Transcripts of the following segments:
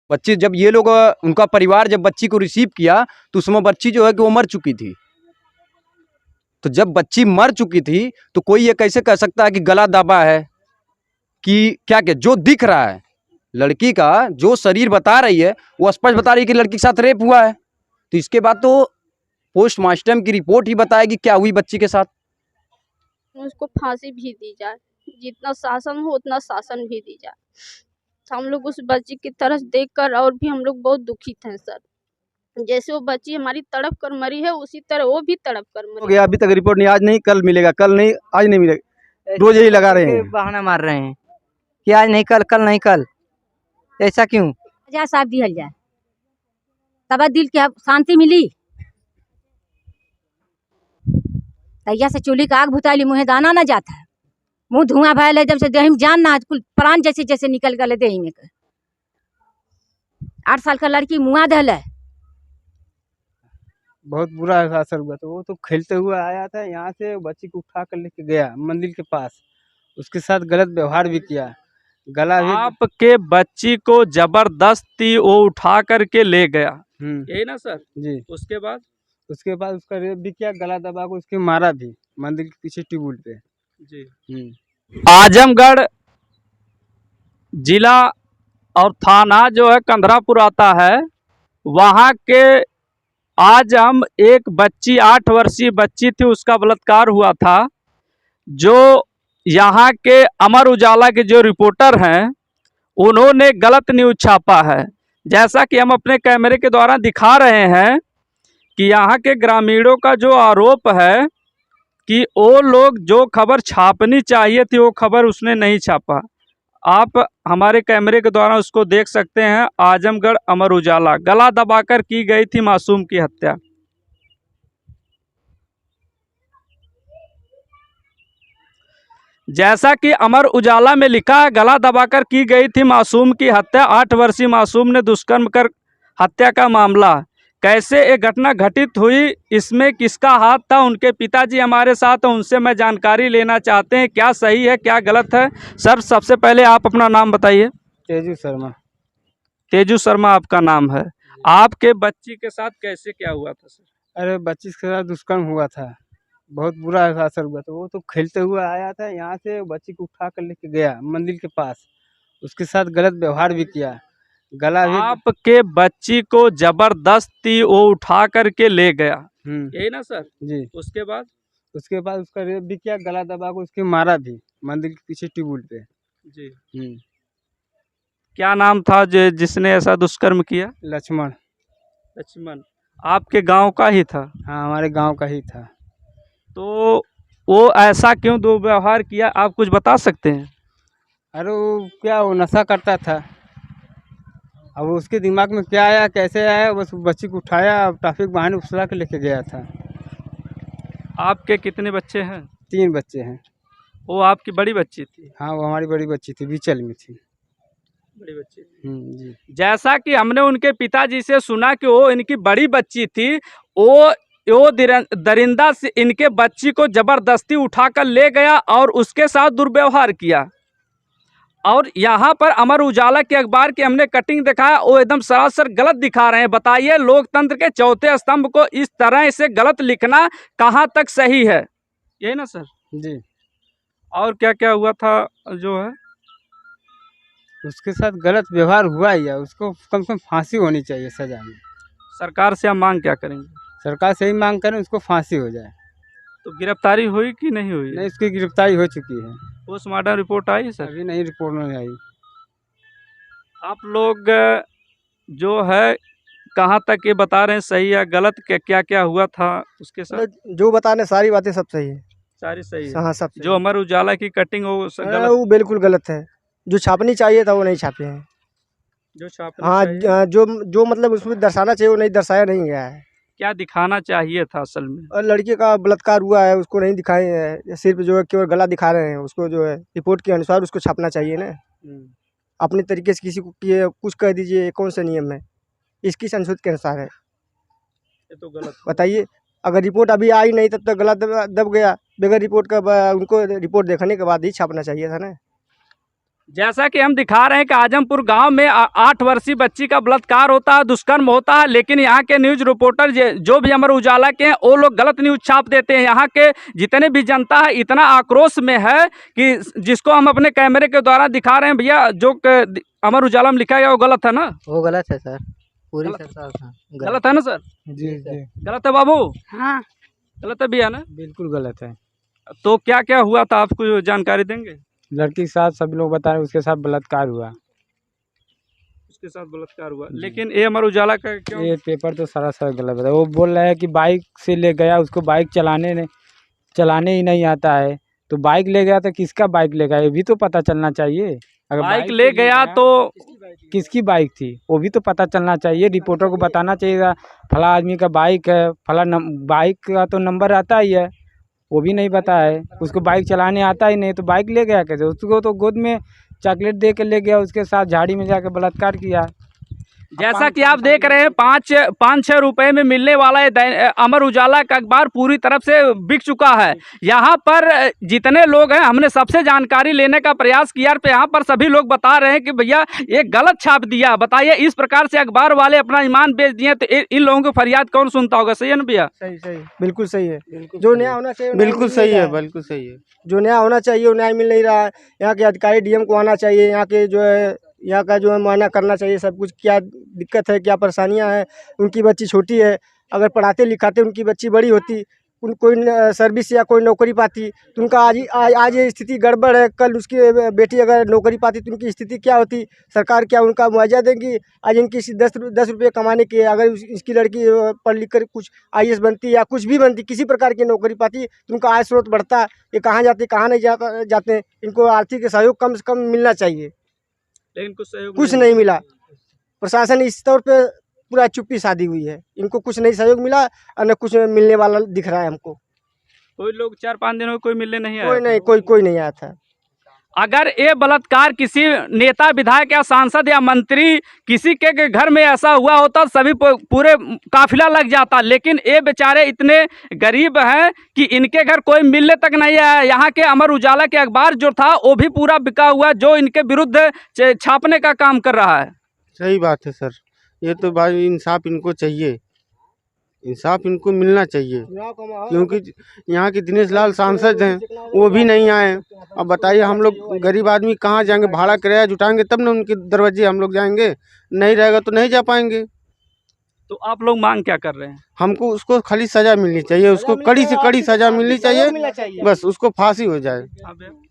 बच्ची जब ये लोग उनका परिवार जब बच्ची को रिसीव किया तो उसमें बच्ची जो है कि वो मर चुकी थी। तो जब बच्ची मर चुकी थी तो कोई ये कैसे कह सकता है कि गला दबा है कि क्या क्या जो दिख रहा है लड़की का जो शरीर बता रही है वो स्पष्ट बता रही है कि लड़की के साथ रेप हुआ है। तो इसके बाद तो पोस्टमार्टम की रिपोर्ट ही बताएगी क्या हुई बच्ची के साथ। उसको फांसी भी दी जाए, जितना शासन हो उतना शासन भी दी जाए। हम लोग उस बच्ची की तरफ देखकर और भी हम लोग बहुत दुखित हैं सर। जैसे वो बच्ची हमारी तड़प कर मरी है उसी तरह वो भी तड़प कर हो मरी गया अभी तक रिपोर्ट नहीं, आज नहीं कल मिलेगा, कल नहीं आज नहीं मिलेगा, रोज यही लगा रहे हैं, बहाना मार रहे हैं कि आज नहीं कल, कल नहीं कल। ऐसा क्यों? साफ दिया जाए तब दिल की शांति मिली। तैया से चूल्ही का आग भुताली मुँह दाना न जाता है, मुँह धुआं भयल है, जब से देही में जान ना कुल प्राण जैसे जैसे निकल गए देही में। 8 साल का लड़की मुआ दल है। बहुत बुरा असर हुआ। तो वो तो खेलते हुए आया था, यहाँ से बच्ची को उठा कर लेके गया मंदिर के पास, उसके साथ गलत व्यवहार भी किया, गला भी। आपके बच्ची को जबरदस्ती वो उठा करके ले गया, यही ना सर जी। उसके बाद उसका रेप भी किया, गला दबा को उसके मारा भी मंदिर के पीछे ट्यूबवेल पे जी। आजमगढ़ जिला और थाना जो है कंधरापुर आता है, वहाँ के आज हम एक बच्ची 8 वर्षीय बच्ची थी, उसका बलात्कार हुआ था। जो यहाँ के अमर उजाला के जो रिपोर्टर हैं उन्होंने गलत न्यूज़ छापा है। जैसा कि हम अपने कैमरे के द्वारा दिखा रहे हैं कि यहाँ के ग्रामीणों का जो आरोप है कि वो लोग जो खबर छापनी चाहिए थी वो खबर उसने नहीं छापा। आप हमारे कैमरे के द्वारा उसको देख सकते हैं। आजमगढ़ अमर उजाला, गला दबाकर की गई थी मासूम की हत्या। जैसा कि अमर उजाला में लिखा है, गला दबाकर की गई थी मासूम की हत्या। 8 वर्षीय मासूम ने दुष्कर्म कर हत्या का मामला। कैसे ये घटना घटित हुई, इसमें किसका हाथ था? उनके पिताजी हमारे साथ हैं, उनसे मैं जानकारी लेना चाहते हैं क्या सही है क्या गलत है। सर सबसे पहले आप अपना नाम बताइए। तेजू शर्मा। तेजू शर्मा आपका नाम है। आपके बच्ची के साथ कैसे क्या हुआ था सर? अरे बच्ची के साथ दुष्कर्म हुआ था, बहुत बुरा असर हुआ। तो वो तो खेलते हुए आया था, यहाँ से बच्ची को उठा कर लेके गया मंदिर के पास, उसके साथ गलत व्यवहार भी किया, गला भी। आपके बच्ची को जबरदस्ती वो उठा करके ले गया, यही ना सर जी। उसके बाद उसका रेप भी किया, गला दबा को उसके मारा भी मंदिर के पीछे ट्यूबवेल पे जी। क्या नाम था जिसने ऐसा दुष्कर्म किया? लक्ष्मण। लक्ष्मण आपके गांव का ही था? हाँ हमारे गांव का ही था। तो वो ऐसा क्यों दुर्व्यवहार किया, आप कुछ बता सकते हैं? अरे वो नशा करता था, अब उसके दिमाग में क्या आया कैसे आया, बस बच्ची को उठाया, ट्रैफिक वाहन उछला के लेके गया था। आपके कितने बच्चे हैं? 3 बच्चे हैं। वो आपकी बड़ी बच्ची थी? हाँ वो हमारी बड़ी बच्ची थी, बीचल में थी। बड़ी बच्ची जी। जैसा कि हमने उनके पिताजी से सुना कि वो इनकी बड़ी बच्ची थी, वो दरिंदा से इनके बच्ची को जबरदस्ती उठाकर ले गया और उसके साथ दुर्व्यवहार किया। और यहाँ पर अमर उजाला के अखबार की हमने कटिंग दिखाया, वो एकदम सरासर गलत दिखा रहे हैं। बताइए, लोकतंत्र के चौथे स्तंभ को इस तरह से गलत लिखना कहाँ तक सही है? यही ना सर जी। और क्या क्या हुआ था जो है? उसके साथ गलत व्यवहार हुआ ही है, उसको कम से कम फांसी होनी चाहिए सजा में। सरकार से हम मांग क्या करेंगे? सरकार से ही मांग करें उसको फांसी हो जाए। तो गिरफ्तारी हुई कि नहीं हुई? नहीं, उसकी गिरफ्तारी हो चुकी है। पोस्टमार्टम रिपोर्ट आई सर? अभी नहीं, रिपोर्ट नहीं आई। आप लोग जो है कहाँ तक ये बता रहे हैं सही है गलत, क्या क्या हुआ था उसके साथ? जो बताने सारी बातें सब सही है, सारी सही है। हाँ सब सही। जो अमर उजाला की कटिंग हो गलत? वो बिल्कुल गलत है, जो छापनी चाहिए था वो नहीं छापे हैं। जो छापना हाँ चाहिए? जो मतलब उसमें दर्शाना चाहिए वो नहीं दर्शाया नहीं गया है। क्या दिखाना चाहिए था असल में? और लड़के का बलात्कार हुआ है उसको नहीं दिखाए हैं, सिर्फ जो है केवल गला दिखा रहे हैं। उसको जो है रिपोर्ट के अनुसार उसको छापना चाहिए ना। अपने तरीके से किसी को कुछ कह दीजिए, कौन सा नियम है? इसकी संशोधित के अनुसार है। ये तो गलत। बताइए, अगर रिपोर्ट अभी आई नहीं तब तक गला दब गया, बगैर रिपोर्ट का उनको रिपोर्ट देखने के बाद ही छापना चाहिए था ना। जैसा कि हम दिखा रहे हैं कि आजमपुर गांव में 8 वर्षीय बच्ची का बलात्कार होता है, दुष्कर्म होता है, लेकिन यहाँ के न्यूज रिपोर्टर जो भी अमर उजाला के हैं वो लोग गलत न्यूज छाप देते हैं। यहाँ के जितने भी जनता है इतना आक्रोश में है कि जिसको हम अपने कैमरे के द्वारा दिखा रहे हैं। भैया जो अमर उजाला में लिखा गया वो गलत है ना? वो गलत है सर, पूरी गलत- सरकार गलत है ना सर? जी जी गलत है बाबू? हाँ गलत है भैया ना? बिल्कुल गलत है। तो क्या क्या हुआ था, आपको जानकारी देंगे? लड़की के साथ सब लोग बता रहे हैं उसके साथ बलात्कार हुआ। उसके साथ बलात्कार हुआ, लेकिन ये अमर उजाला का क्यों? ये पेपर तो सरासर गलत है। वो बोल रहा है कि बाइक से ले गया, उसको बाइक चलाने ही नहीं आता है। तो बाइक ले गया तो किसका बाइक ले गया ये भी तो पता चलना चाहिए। अगर बाइक से ले गया तो किसकी बाइक थी वो भी तो पता चलना चाहिए। रिपोर्टर को बताना चाहिए फला आदमी का बाइक है, बाइक का तो नंबर आता ही है, वो भी नहीं पता है। उसको बाइक चलाने आता ही नहीं तो बाइक ले गया कैसे? उसको तो गोद में चॉकलेट दे के ले गया, उसके साथ झाड़ी में जाकर बलात्कार किया। जैसा कि आप देख रहे हैं 5-6 रुपए में मिलने वाला ये अमर उजाला का अखबार पूरी तरफ से बिक चुका है। यहाँ पर जितने लोग हैं हमने सबसे जानकारी लेने का प्रयास किया, तो यहाँ पर सभी लोग बता रहे हैं कि भैया ये गलत छाप दिया। बताइए, इस प्रकार से अखबार वाले अपना ईमान बेच दिए तो इन लोगों की फरियाद कौन सुनता होगा? सही है ना भैया? सही सही बिल्कुल सही है। जो न्याय होना चाहिए बिल्कुल सही है, बिल्कुल सही है। जो न्याय होना चाहिए वो न्याय मिल नहीं रहा है। यहाँ के अधिकारी डीएम को आना चाहिए, यहाँ के जो है यहाँ का जो है मुआयना करना चाहिए सब कुछ, क्या दिक्कत है क्या परेशानियाँ हैं। उनकी बच्ची छोटी है, अगर पढ़ाते लिखाते उनकी बच्ची बड़ी होती, उन कोई सर्विस या कोई नौकरी पाती तो उनका आज ये स्थिति गड़बड़ है। कल उसकी बेटी अगर नौकरी पाती तो उनकी स्थिति क्या होती? सरकार क्या उनका मुआवजा देगी? आज इनकी 10 रुपये कमाने के, अगर इसकी लड़की पढ़ लिख कर कुछ IAS बनती या कुछ भी बनती, किसी प्रकार की नौकरी पाती तो उनका आय स्रोत बढ़ता। ये कहाँ जाते कहाँ नहीं जाते। इनको आर्थिक सहयोग कम से कम मिलना चाहिए, लेकिन कुछ नहीं मिला। प्रशासन इस तौर पे पूरा चुप्पी साधी हुई है, इनको कुछ नहीं सहयोग मिला और न कुछ मिलने वाला दिख रहा है हमको। कोई लोग 4-5 दिनों में कोई मिलने नहीं आया? कोई नहीं आया था। अगर ये बलात्कार किसी नेता, विधायक या सांसद या मंत्री किसी के घर में ऐसा हुआ होता सभी पूरे काफिला लग जाता, लेकिन ये बेचारे इतने गरीब हैं कि इनके घर कोई मिलने तक नहीं आया। यहाँ के अमर उजाला के अखबार जो था वो भी पूरा बिका हुआ, जो इनके विरुद्ध छापने का काम कर रहा है। सही बात है सर, ये तो भाई इंसाफ इनको चाहिए, इंसाफ इनको मिलना चाहिए। क्योंकि यहाँ के दिनेश लाल सांसद हैं वो भी नहीं आए। अब बताइए हम लोग गरीब आदमी कहाँ जाएंगे? भाड़ा किराया जुटाएंगे तब ना उनके दरवाजे हम लोग जाएंगे, नहीं रहेगा तो नहीं जा पाएंगे। तो आप लोग मांग क्या कर रहे हैं? हमको उसको खाली सजा मिलनी चाहिए, उसको कड़ी से कड़ी सजा मिलनी चाहिए, बस उसको फांसी हो जाए।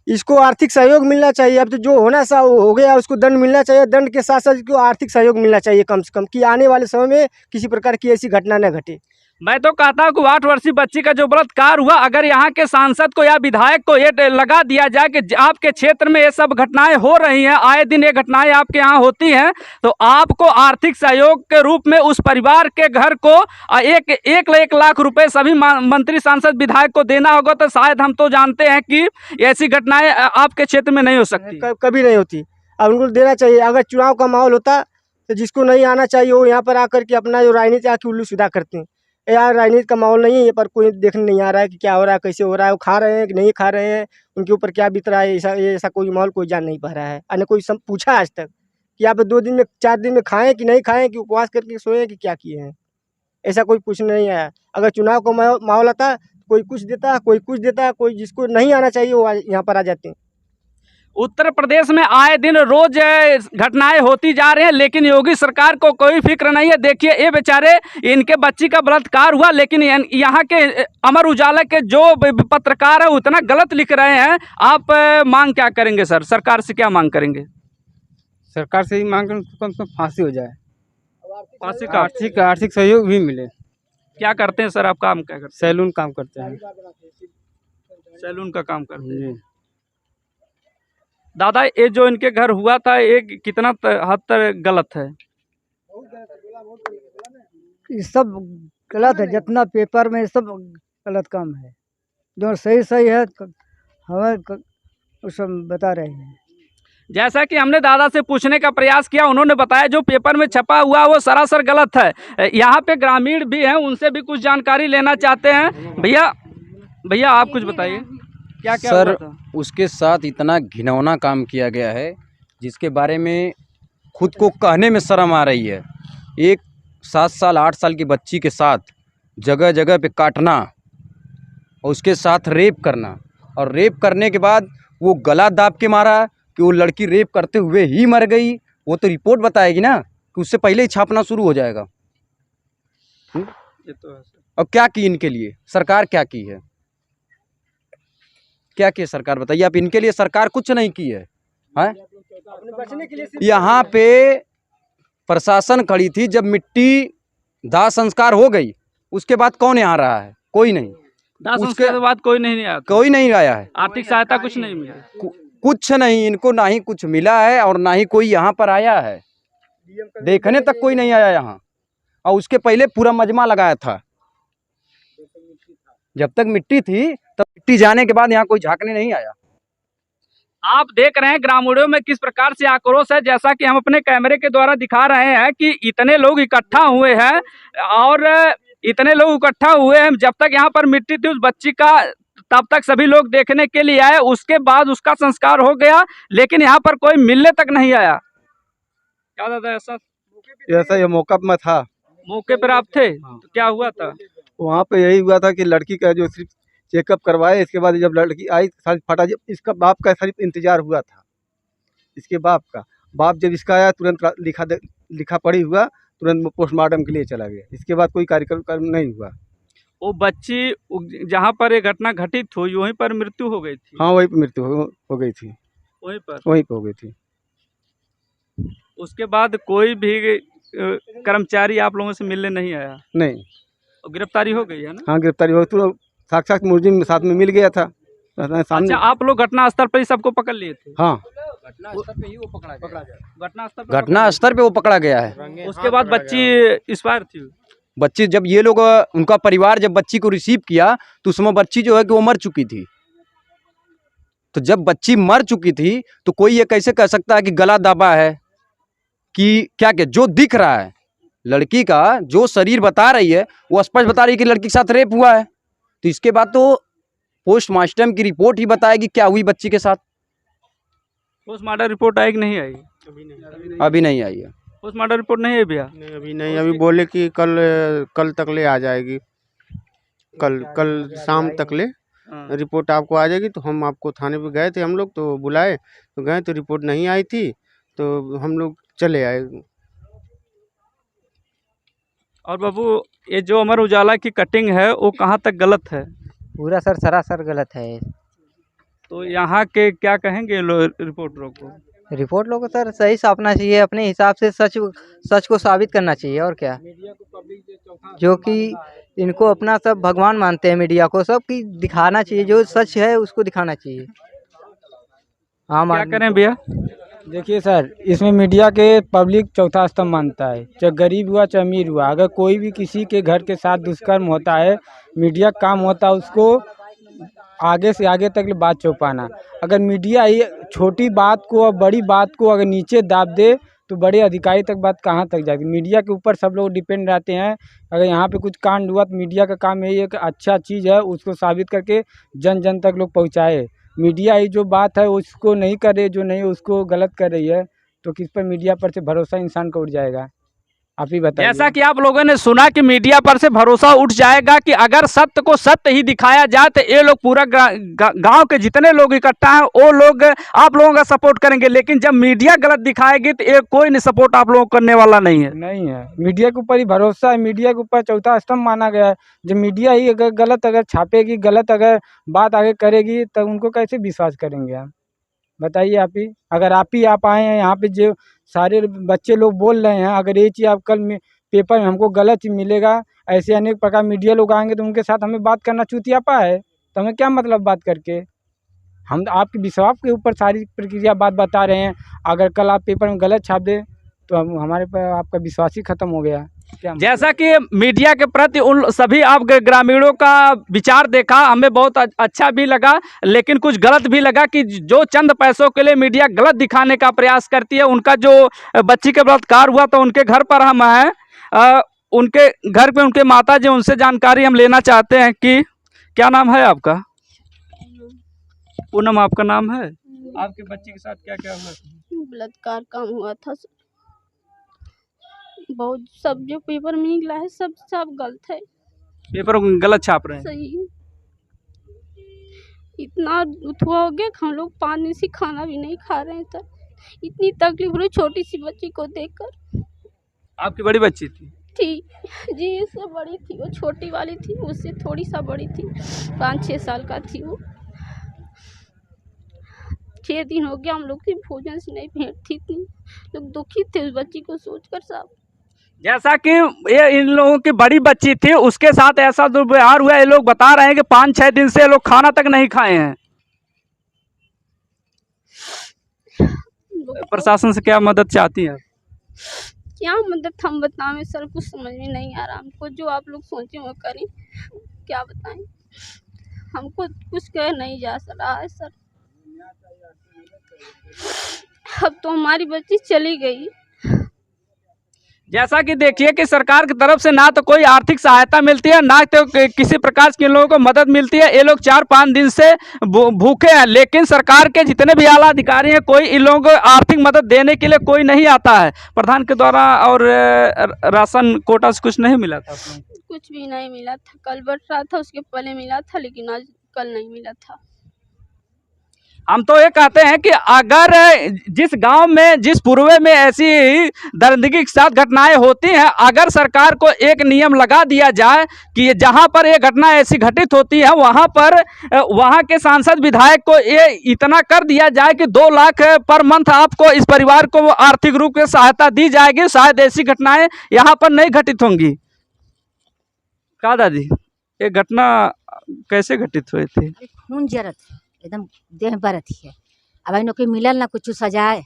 इसको आर्थिक सहयोग मिलना चाहिए। अब तो जो होना सा हो गया, उसको दंड मिलना चाहिए। दंड के साथ साथ इसको आर्थिक सहयोग मिलना चाहिए कम से कम, कि आने वाले समय में किसी प्रकार की ऐसी घटना न घटे। मैं तो कहता हूँ कि 8 वर्षीय बच्ची का जो बलात्कार हुआ, अगर यहाँ के सांसद को या विधायक को ये लगा दिया जाए कि आपके क्षेत्र में ये सब घटनाएं हो रही हैं, आए दिन ये घटनाएं आपके यहाँ होती हैं, तो आपको आर्थिक सहयोग के रूप में उस परिवार के घर को 1 लाख रुपए सभी मंत्री, सांसद, विधायक को देना होगा। तो शायद हम तो जानते हैं कि ऐसी घटनाएं आपके क्षेत्र में नहीं हो सकती, कभी नहीं होती। अब उनको देना चाहिए। अगर चुनाव का माहौल होता तो जिसको नहीं आना चाहिए वो यहाँ पर आकर के अपना जो राजनीति आके उल्लू सीधा करते हैं। यार राजनीति का माहौल नहीं है, ये पर कोई देखने नहीं आ रहा है कि क्या हो रहा है, कैसे हो रहा है, वो खा रहे हैं कि नहीं खा रहे हैं, उनके ऊपर क्या बीत रहा है। ऐसा कोई माहौल कोई जान नहीं पा रहा है। और न कोई पूछा आज तक कि आप 2 दिन में 4 दिन में खाएं कि नहीं खाएं, कि उपवास करके सोएं कि क्या किए हैं। ऐसा कोई पूछने नहीं आया। अगर चुनाव का माहौल आता कोई कुछ देता, कोई कुछ देता, कोई जिसको नहीं आना चाहिए वो यहाँ पर आ जाते हैं। उत्तर प्रदेश में आए दिन रोज घटनाएं होती जा रही हैं, लेकिन योगी सरकार को कोई फिक्र नहीं है। देखिए ये बेचारे, इनके बच्ची का बलात्कार हुआ, लेकिन यहाँ के अमर उजाला के जो पत्रकार है उतना गलत लिख रहे हैं। आप मांग क्या करेंगे सर? सरकार से क्या मांग करेंगे? सरकार से ही मांग करें कम से कम फांसी हो जाए, फांसी का आर्थिक सहयोग भी मिले। क्या करते हैं सर? आप काम क्या करते सैलून काम करते हैं। हैं? सैलून का काम करते हैं। जी। दादा, ये जो इनके घर हुआ था ये कितना हद तक गलत है? ये सब गलत है, जितना पेपर में सब गलत काम है। जो सही है हमें सब बता रहे हैं। जैसा कि हमने दादा से पूछने का प्रयास किया, उन्होंने बताया जो पेपर में छपा हुआ वो सरासर गलत है। यहाँ पे ग्रामीण भी हैं, उनसे भी कुछ जानकारी लेना चाहते हैं। भैया आप कुछ बताइए, क्या क्या सर हुआ था? उसके साथ इतना घिनौना काम किया गया है जिसके बारे में खुद को कहने में शर्म आ रही है। एक 7 साल 8 साल की बच्ची के साथ जगह जगह पे काटना और उसके साथ रेप करना, और रेप करने के बाद वो गला दाब के मारा कि वो लड़की रेप करते हुए ही मर गई, वो तो रिपोर्ट बताएगी ना, कि उससे पहले ही छापना शुरू हो जाएगा। ये तो है सर। अब क्या की इनके लिए सरकार, क्या की है, क्या की सरकार बताइए आप। इनके लिए सरकार कुछ नहीं की है, हैं? यहाँ पे प्रशासन खड़ी थी जब मिट्टी दाह संस्कार हो गई, उसके बाद कौन यहाँ रहा है? कोई नहीं। दाह उसके संस्कार के बाद कोई नहीं आया था। कोई नहीं आया है। आर्थिक सहायता कुछ नहीं मिला। कुछ नहीं, इनको ना ही कुछ मिला है और ना ही कोई यहाँ पर आया है, देखने तक कोई नहीं आया यहाँ। और उसके पहले पूरा मजमा लगाया था, जब तक मिट्टी थी तब मिट्टी जाने के बाद यहाँ कोई झांकने नहीं आया। आप देख रहे हैं ग्रामीणों में किस प्रकार से आक्रोश है। जैसा कि हम अपने कैमरे के द्वारा दिखा रहे हैं कि इतने लोग इकट्ठा हुए हैं, और इतने लोग इकट्ठा हुए हैं, जब तक यहाँ पर मिट्टी थी उस बच्ची का, तब तक सभी लोग देखने के लिए आए। उसके बाद उसका संस्कार हो गया, लेकिन यहाँ पर कोई मिलने तक नहीं आया। क्या दादा ऐसा ये मौका मैं था, मौके पर आप थे? तो क्या हुआ था वहाँ पे? यही हुआ था कि लड़की का जो सिर्फ चेकअप करवाए, इसके बाद जब लड़की आई सारी फटा, जब इसका बाप का सिर्फ इंतजार हुआ था, इसके बाप जब इसका आया तुरंत लिखा पढ़ी हुआ, तुरंत पोस्टमार्टम के लिए चला गया। इसके बाद कोई कार्यक्रम नहीं हुआ। वो बच्ची जहाँ पर ये घटना घटित हुई वहीं पर मृत्यु हो गई थी? हाँ, वहीं पर मृत्यु हो गई थी, वहीं पर हो गई थी। उसके बाद कोई भी कर्मचारी आप लोगों से मिलने नहीं आया? नहीं। और गिरफ्तारी हो गई है ना? हाँ, गिरफ्तारी हो, तो साक्षात मुलजिम साथ में मिल गया था सामने। अच्छा, आप लोग घटना स्थल पर ही सबको पकड़ लिए थे? हाँ, घटना स्थल पे ही वो पकड़ा गया। घटना स्थल पे वो पकड़ा गया है। उसके बाद बच्ची एक्सपायर थी। बच्ची जब ये लोग, उनका परिवार जब बच्ची को रिसीव किया तो उसमें बच्ची जो है कि वो मर चुकी थी। तो जब बच्ची मर चुकी थी तो कोई ये कैसे कह सकता है कि गला दाबा है, कि क्या जो दिख रहा है लड़की का, जो शरीर बता रही है वो स्पष्ट बता रही है कि लड़की के साथ रेप हुआ है। तो इसके बाद तो पोस्टमार्टम की रिपोर्ट ही बताएगी क्या हुई बच्ची के साथ। पोस्टमार्टम रिपोर्ट आई कि नहीं आई? अभी नहीं आई है। पोस्टमार्टम रिपोर्ट नहीं है भैया? नहीं, अभी नहीं, अभी बोले कि कल तक ले आ जाएगी, कल शाम तक ले रिपोर्ट आपको आ जाएगी। तो हम आपको थाने पे गए थे, हम लोग तो बुलाए तो गए, तो रिपोर्ट नहीं आई थी, तो हम लोग चले आए। और बाबू, ये जो अमर उजाला की कटिंग है वो कहाँ तक गलत है? पूरा सर सरासर गलत है। तो यहाँ के क्या कहेंगे रिपोर्टरों को? रिपोर्ट लोग को सर सही छापना चाहिए, अपने हिसाब से सच को साबित करना चाहिए, और क्या। जो कि इनको अपना सब भगवान मानते हैं, मीडिया को सब की दिखाना चाहिए, जो सच है उसको दिखाना चाहिए। हाँ, क्या करें भैया? देखिए सर, इसमें मीडिया के पब्लिक चौथा स्तंभ मानता है, चाहे गरीब हुआ चाहे अमीर हुआ। अगर कोई भी किसी के घर के साथ दुष्कर्म होता है, मीडिया का काम होता है उसको आगे से आगे तक बात छुपाना। अगर मीडिया ये छोटी बात को और बड़ी बात को अगर नीचे दाब दे तो बड़े अधिकारी तक बात कहाँ तक जाएगी। मीडिया के ऊपर सब लोग डिपेंड रहते हैं। अगर यहाँ पे कुछ कांड हुआ तो मीडिया का काम यही है कि अच्छा चीज़ है उसको साबित करके जन जन तक लोग पहुँचाए। मीडिया ये जो बात है उसको नहीं कर रही, जो नहीं उसको गलत कर रही है, तो किस पर मीडिया पर से भरोसा इंसान का उठ जाएगा? आप ही बताइए। जैसा कि आप लोगों ने सुना कि मीडिया पर से भरोसा उठ जाएगा, कि अगर सत्य को सत्य ही दिखाया जाए तो ये लोग पूरा गांव के जितने लोग इकट्ठा हैं वो लोग आप लोगों का सपोर्ट करेंगे। लेकिन जब मीडिया गलत दिखाएगी तो ये कोई नहीं सपोर्ट आप लोगों को करने वाला नहीं है। मीडिया के ऊपर ही भरोसा है, मीडिया के ऊपर चौथा स्तंभ माना गया है। जब मीडिया ही अगर गलत अगर छापेगी, गलत अगर बात आगे करेगी, तब उनको कैसे विश्वास करेंगे आप? बताइए आप ही। अगर आप आए हैं यहाँ पे, जो सारे बच्चे लोग बोल रहे हैं, अगर ये चीज़ आप कल में पेपर में हमको गलत चीज़ मिलेगा, ऐसे अनेक प्रकार मीडिया लोग आएंगे तो उनके साथ हमें बात करना चूतियापा है। तो हमें क्या मतलब बात करके? हम आपके विश्वास के ऊपर सारी प्रक्रिया बात बता रहे हैं। अगर कल आप पेपर में गलत छाप दे तो हम हमारे पर आपका विश्वास ही खत्म हो गया। जैसा कि मीडिया के प्रति उन सभी आप ग्रामीणों का विचार देखा, हमें बहुत अच्छा भी लगा, लेकिन कुछ गलत भी लगा कि जो चंद पैसों के लिए मीडिया गलत दिखाने का प्रयास करती है। उनका जो बच्ची के बलात्कार हुआ तो उनके घर पर हम हैं, उनके घर पे उनके माता जी, उनसे जानकारी हम लेना चाहते हैं कि क्या नाम है आपका? पूनम आपका नाम है? आपके बच्ची के साथ क्या क्या हुआ? बलात्कार काम हुआ था सर। बहुत सब जो पेपर में निकला है सब गलत है। पेपर गलत छाप रहे हैं। सही है। इतना उठवा हो गया कि हम लोग 5 दिन से खाना भी नहीं खा रहे हैं सर। इतनी तकलीफ हो रही छोटी सी बच्ची को देखकर। आपकी बड़ी बच्ची थी? थी जी, इससे बड़ी थी, वो छोटी वाली थी, उससे थोड़ी सा बड़ी थी, 5-6 साल का थी वो। 6 दिन हो गया हम लोग की भोजन से नहीं भेंट थी, इतनी लोग दुखी थे उस बच्ची को सोचकर साहब। जैसा कि ये इन लोगों की बड़ी बच्ची थी, उसके साथ ऐसा दुर्व्यवहार हुआ। ये लोग बता रहे हैं कि 5-6 दिन से ये लोग खाना तक नहीं खाए हैं। प्रशासन से क्या मदद चाहती हैं? क्या मदद हम बताएं सर, कुछ समझ में नहीं आ रहा हमको। जो आप लोग सोचें वो करें, क्या बताएं, हमको कुछ कह नहीं जा रहा है सर। अब तो हमारी बच्ची चली गई। जैसा कि देखिए कि सरकार की तरफ से ना तो कोई आर्थिक सहायता मिलती है, ना तो किसी प्रकार की इन लोगों को मदद मिलती है। ये लोग 4-5 दिन से भूखे हैं, लेकिन सरकार के जितने भी आला अधिकारी हैं, कोई इन लोगों को आर्थिक मदद देने के लिए कोई नहीं आता है। प्रधान के द्वारा और राशन कोटा से कुछ नहीं मिला था? कुछ भी नहीं मिला था। कल बढ़ रहा था, उसके पहले मिला था, लेकिन आज कल नहीं मिला था। हम तो ये कहते हैं कि अगर जिस गांव में, जिस पूर्वे में ऐसी दरिंदगी के साथ घटनाएं होती हैं, अगर सरकार को एक नियम लगा दिया जाए कि जहां पर ये घटना ऐसी घटित होती है, वहां पर वहां के सांसद विधायक को ये इतना कर दिया जाए कि 2 लाख पर मंथ आपको इस परिवार को आर्थिक रूप से सहायता दी जाएगी, शायद ऐसी घटनाएं यहाँ पर नहीं घटित होंगी। क्या दादी, ये घटना कैसे घटित हुई थी? खून जरत एकदम देह बरत है। अब इन के मिलल ना कुछ सजाए।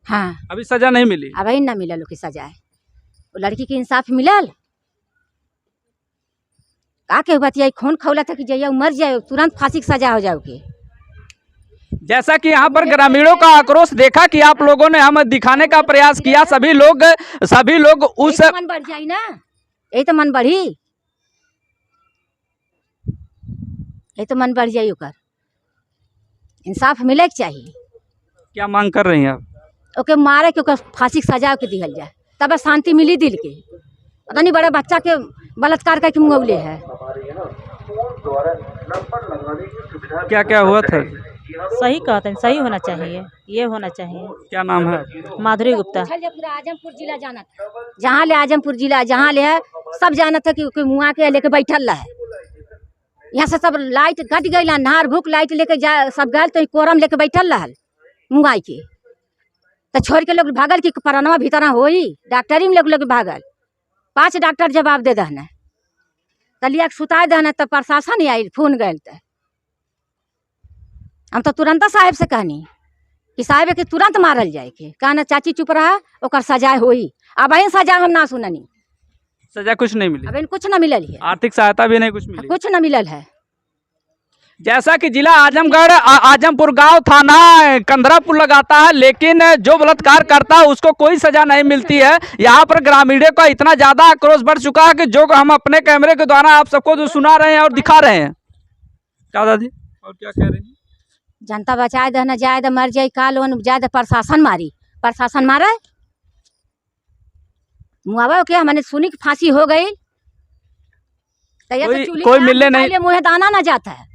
हाँ, अभी सजा नहीं मिली? अब ना मिलल की सजाए। वो लड़की के इंसाफ मिलल का के बतिया खून खौला था कि जैया मर जाए तुरंत फांसी की सजा हो जाओ के। जैसा कि यहाँ पर ग्रामीणों का आक्रोश देखा कि आप लोगों ने हम दिखाने का प्रयास किया, सभी लोग उस मन बढ़ जाए ना, यही तो मन बढ़ी, यही तो मन बढ़ जाये। ओकर इंसाफ मिले के चाहिए। क्या मांग कर रही हैं आप? ओके मारे के ओकर फांसी की सजा के दिहल जाए, तब शांति मिली दिल के। पता नहीं बड़े बच्चा के बलात्कार करके मुँगौले है। क्या क्या हुआ था? सही कहते हैं, सही होना चाहिए, ये होना चाहिए। क्या नाम है? माधुरी गुप्ता। आजमपुर जिला जाना था, जहाँ ले आजमपुर जिला जहाँ ले है सब जाना था कि मुआ के लेके बैठल रहा है। यहाँ से सब लाइट कट गई, नहार भूख लाइट लेके जा सब गए, तो कोरम लेके बैठल रहा मुंगाई के, तो छोड़ के लोग भागल कि परानवा भीतर हो ही डॉक्टरी में लोग भागल। 5 डॉक्टर जवाब दे दहने, तलिया के सुता दहने, तब प्रशासन आई फोन गए। तो हम तो तुरंत साहेब से कहनी कि साहेब के तुरंत मारल जाए के, कहना चाची चुप रहा, ओकर सजाए होई। अब इन सजा हम ना सुननी, सजा कुछ नहीं मिली? अब इन कुछ न मिलल है, आर्थिक सहायता भी नहीं कुछ मिली? कुछ न मिलल है। जैसा कि जिला आजमगढ़ आजमपुर गांव थाना कंदरापुर लगाता है, लेकिन जो बलात्कार करता है उसको कोई सजा नहीं मिलती है। यहाँ पर ग्रामीणों का इतना ज्यादा आक्रोश बढ़ चुका है कि जो हम अपने कैमरे के द्वारा आप सबको जो सुना रहे हैं और दिखा रहे हैं। क्या दादी और क्या कह रही हैं? जनता बचाए दे न जाए, मर जाए काल जाए, प्रशासन मारी, प्रशासन मारे मुआवा के। हमने सुनी कि फांसी हो गई, कोई मिलने नहीं, मुँह दाना ना जाता है,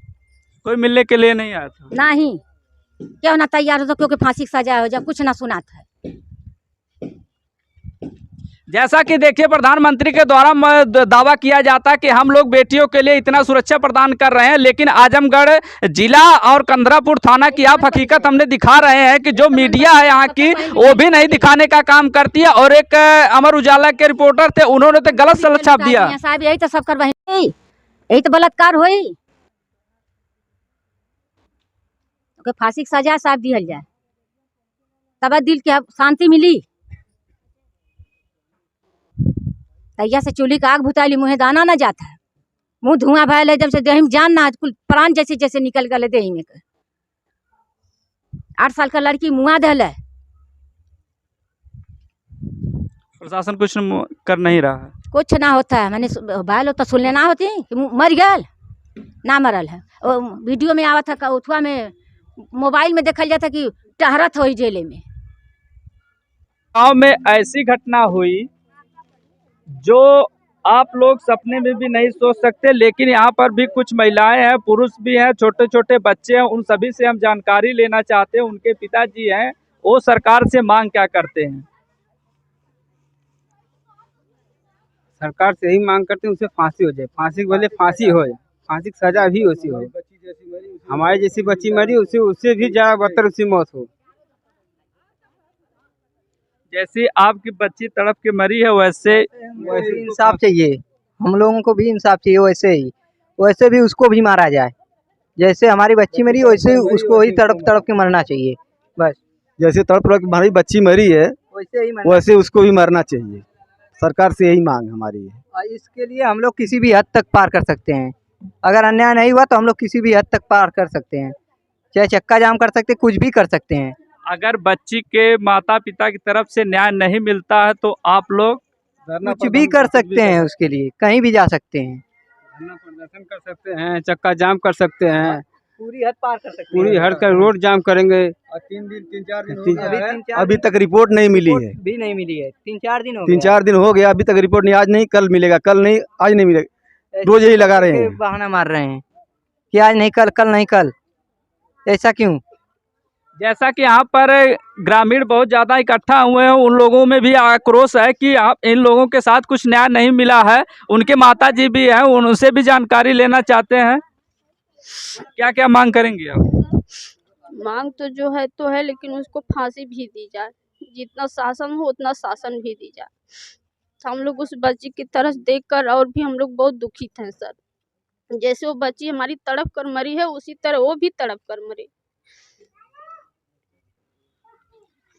कोई मिलने के लिए नहीं आया था? नहीं, क्यों ना तैयार हो तो क्योंकि फांसी की सजा हो जाए, कुछ ना सुनाता है। जैसा कि देखिए प्रधानमंत्री के द्वारा दावा किया जाता है कि हम लोग बेटियों के लिए इतना सुरक्षा प्रदान कर रहे हैं, लेकिन आजमगढ़ जिला और कंदरापुर थाना की आप हकीकत हमने दिखा रहे हैं कि जो मीडिया है यहाँ की वो भी नहीं दिखाने का काम करती है। और एक अमर उजाला के रिपोर्टर थे, उन्होंने तो गलत सलत छाप दिया। साहब यही तो सब करवाई, यही तो बलात्कार हुई, फांसी की सजा साहब दिहल जाए, तब दिल के शांति मिली। तैया से चूल्ही का आग भुताली मुँह दाना ना जाता है, मुँह धुआं भयल है, जब से देह में जान ना, कुल प्राण जैसे जैसे निकल गए देह में। 8 साल का लड़की मुआ दल है, प्रशासन कुछ कर नहीं रहा है, कुछ ना होता है। मैंने भाई तो सुनने ना होती कि मर गल ना मरल है। वीडियो में आवा था, उठवा में मोबाइल में देखल जाता कि टहरत हो जेले में। गांव में ऐसी घटना हुई जो आप लोग सपने में भी नहीं सोच सकते, लेकिन यहाँ पर भी कुछ महिलाएं हैं, पुरुष भी हैं, छोटे छोटे बच्चे हैं। उन सभी से हम जानकारी लेना चाहते हैं। उनके पिताजी हैं, वो सरकार से मांग क्या करते हैं? सरकार से यही मांग करते हैं उसे फांसी हो जाए, फांसी के बदले फांसी हो जाए, फांसी की सजा भी उसी हो। हमारी जैसी बच्ची मरी उसे उससे भी ज़्यादा बदतर उसकी मौत हो। जैसे आपकी बच्ची तड़प के मरी है वैसे वैसे इंसाफ चाहिए, हम लोगों को भी इंसाफ चाहिए। वैसे भी उसको भी मारा जाए, जैसे हमारी बच्ची मरी वैसे उसको ही तड़प तड़प के मरना चाहिए। बस जैसे तड़प तड़प हमारी बच्ची मरी है वैसे उसको भी मरना चाहिए। सरकार से यही मांग हमारी है। और इसके लिए हम लोग किसी भी हद तक पार कर सकते हैं। अगर अन्याय नहीं हुआ तो हम लोग किसी भी हद तक पार कर सकते हैं, चाहे चक्का जाम कर सकते हैं, कुछ भी कर सकते हैं। अगर बच्ची के माता पिता की तरफ से न्याय नहीं मिलता है तो आप लोग कुछ भी कर सकते हैं, उसके लिए कहीं भी जा सकते हैं, धरना प्रदर्शन कर सकते हैं, चक्का जाम कर सकते हैं, पूरी हद पार कर सकते हैं। पूरी हद का रोड जाम करेंगे। 3-4 दिन अभी तक रिपोर्ट नहीं मिली है, भी नहीं मिली है। 3-4 दिन हो 3-4 दिन हो गया, अभी तक रिपोर्ट नहीं। आज नहीं कल मिलेगा, कल नहीं आज नहीं मिलेगा, रोज यही लगा रहे हैं, बहाना मार रहे हैं कि आज नहीं कल, कल नहीं कल। ऐसा क्यों? जैसा कि यहाँ पर ग्रामीण बहुत ज़्यादा इकट्ठा हुए हैं, उन लोगों में भी आक्रोश है कि आप इन लोगों के साथ कुछ न्याय नहीं मिला है। उनके माताजी भी हैं, उनसे भी जानकारी लेना चाहते हैं। क्या क्या मांग करेंगे आप? मांग तो जो है तो है, लेकिन उसको फांसी भी दी जाए। जितना शासन हो उतना शासन भी दी जाए। हम लोग उस बच्ची की तरफ देखकर और भी हम लोग बहुत दुखित हैं सर। जैसे वो बच्ची हमारी तड़प कर मरी है उसी तरह वो भी तड़प कर मरी।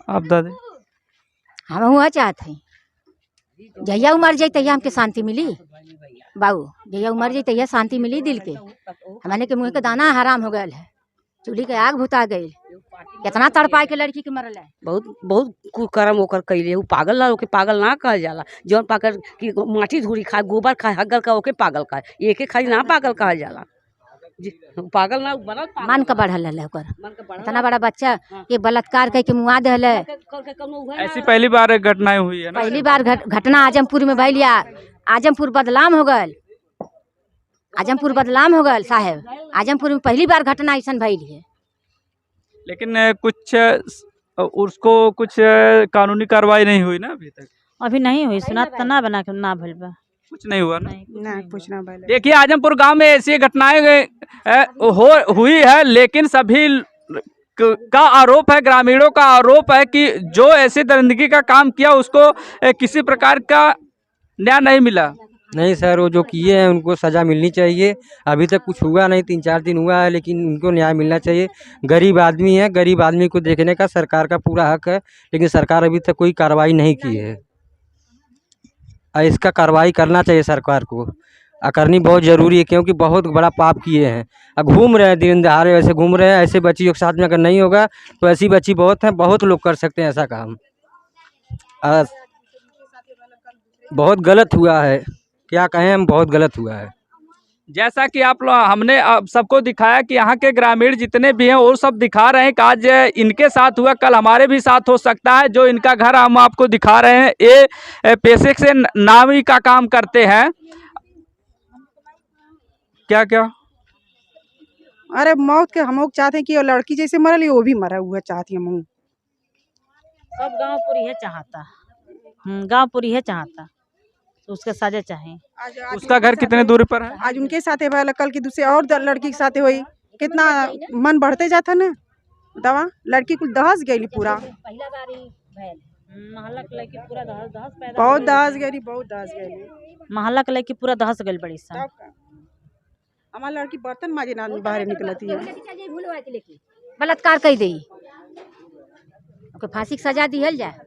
आप दादी? हम हुआ चाहते हैं जहिया उमर जाए तहिया हमके शांति मिली बाबू, जहिया उमर जाए तहिया शांति मिली दिल के। हमारे के मुँह के दाना हराम हो गया है, चूल्ही के आग भुता गई, कितना तड़पाए के लड़की के मरल है। बहुत बहुत कुकर्म होकर कैले। उ पागल ना ओके पागल ना कहल जाला। जौन पागल की माटी धूरी खाए, गोबर खाए, हग्गल का ओके पागल खाए, एके खाली ना पागल कहल जाला। पागल ना बनल, मन का बढ़ल है ओकर। इतना बड़ा बच्चा के बलात्कार करके मुआ दहल है। ऐसी पहली बार घटनाएं हुई है ना? पहली बार घटना आजमपुर में भइल। आजमपुर बदलाम हो गल, आजमपुर बदलाम हो गल साहेब। आजमपुर में पहली बार घटना ऐसा भइल है। लेकिन कुछ उसको कुछ कानूनी कार्रवाई नहीं हुई ना अभी तक? अभी नहीं हुई, सुना तना बना के ना भइल बा, कुछ नहीं हुआ ना? ना कुछ ना भइल। देखिए आजमपुर गांव में ऐसी घटनाएं हुई है, लेकिन सभी का आरोप है, ग्रामीणों का आरोप है कि जो ऐसी दरिंदगी का काम किया उसको किसी प्रकार का न्याय नहीं मिला। नहीं सर, वो जो किए हैं उनको सज़ा मिलनी चाहिए। अभी तक कुछ हुआ नहीं, 3-4 दिन हुआ है, लेकिन उनको न्याय मिलना चाहिए। गरीब आदमी है, गरीब आदमी को देखने का सरकार का पूरा हक है, लेकिन सरकार अभी तक कोई कार्रवाई नहीं की है। इसका कार्रवाई करना चाहिए सरकार को, करनी बहुत ज़रूरी है, क्योंकि बहुत बड़ा पाप किए हैं। अब घूम रहे हैं दिन दहाड़े, वैसे घूम रहे हैं। ऐसे बच्चियों के साथ में अगर नहीं होगा तो ऐसी बच्ची बहुत हैं, बहुत लोग कर सकते हैं ऐसा काम। बहुत गलत हुआ है, क्या कहें हम, बहुत गलत हुआ है। जैसा कि आप लोग हमने आप सबको दिखाया कि यहाँ के ग्रामीण जितने भी हैं वो सब दिखा रहे हैं कि आज इनके साथ हुआ कल हमारे भी साथ हो सकता है। जो इनका घर हम आपको दिखा रहे हैं, ये पैसे से नावी का काम करते हैं। क्या क्या? अरे मौत के हम लोग चाहते हैं कि वो लड़की जैसे मरल वो भी मरा हुआ चाहती हम। सब गांव पूरी है चाहता, गांव पूरी है चाहता तो उसका सजा चाहे। उसका घर कितने दूरी पर है? आज उनके साथ है, कल की दूसरे और लड़की के साथ हुई। कितना मन बढ़ते जाता ना दवा, लड़की कुल दहस गई पूरा, महल्ला के लड़की पूरा दहस पैदा, बहुत दहस गई, बहुत दहस गई। महल्ला के लड़की पूरा दहस गई बड़ी सा। हमारी लड़की बर्तन माजे ना बाहर निकलती है। बलात्कार कर दी, फांसी की सजा दिहल जाए।